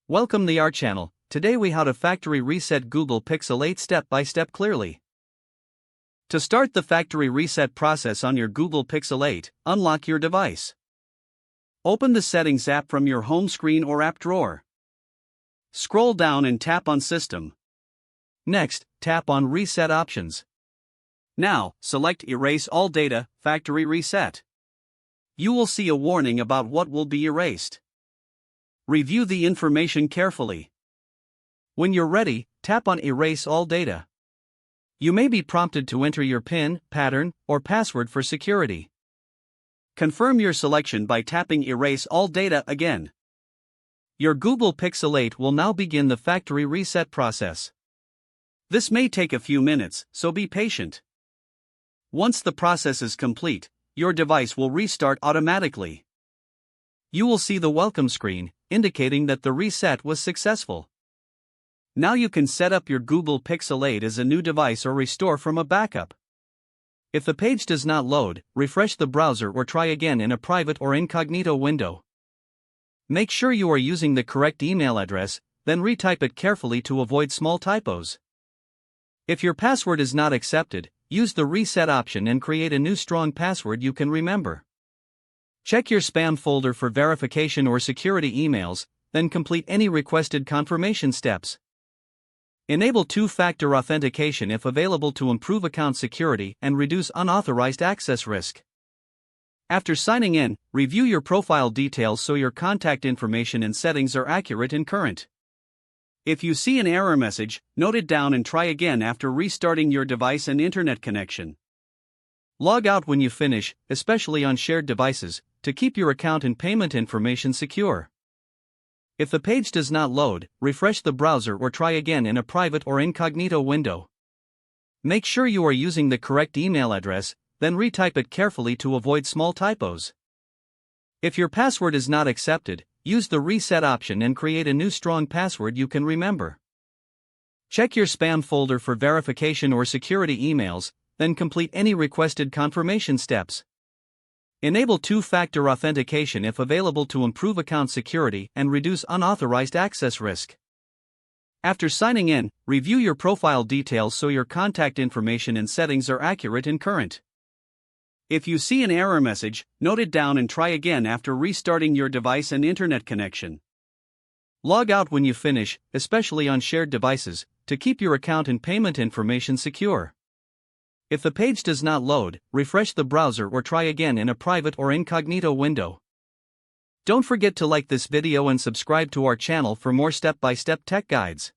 Welcome to our channel. Today we how to factory reset Google Pixel 8 step by step clearly. To start the factory reset process on your Google Pixel 8, unlock your device. Open the Settings app from your home screen or app drawer. Scroll down and tap on System. Next, tap on Reset Options. Now, select Erase All Data, Factory Reset. You will see a warning about what will be erased. Review the information carefully. When you're ready, tap on Erase All Data. You may be prompted to enter your PIN, pattern, or password for security. Confirm your selection by tapping Erase All Data again. Your Google Pixel 8 will now begin the factory reset process. This may take a few minutes, so be patient. Once the process is complete, your device will restart automatically. You will see the welcome screen, indicating that the reset was successful. Now you can set up your Google Pixel 8 as a new device or restore from a backup. If the page does not load, refresh the browser or try again in a private or incognito window. Make sure you are using the correct email address, then retype it carefully to avoid small typos. If your password is not accepted, use the reset option and create a new strong password you can remember. Check your spam folder for verification or security emails, then complete any requested confirmation steps. Enable two-factor authentication if available to improve account security and reduce unauthorized access risk. After signing in, review your profile details so your contact information and settings are accurate and current. If you see an error message, note it down and try again after restarting your device and internet connection. Log out when you finish, especially on shared devices, to keep your account and payment information secure. If the page does not load, refresh the browser or try again in a private or incognito window. Make sure you are using the correct email address, then retype it carefully to avoid small typos. If your password is not accepted, use the reset option and create a new strong password you can remember. Check your spam folder for verification or security emails, then complete any requested confirmation steps. Enable two-factor authentication if available to improve account security and reduce unauthorized access risk. After signing in, review your profile details so your contact information and settings are accurate and current. If you see an error message, note it down and try again after restarting your device and internet connection. Log out when you finish, especially on shared devices, to keep your account and payment information secure. If the page does not load, refresh the browser or try again in a private or incognito window. Don't forget to like this video and subscribe to our channel for more step-by-step tech guides.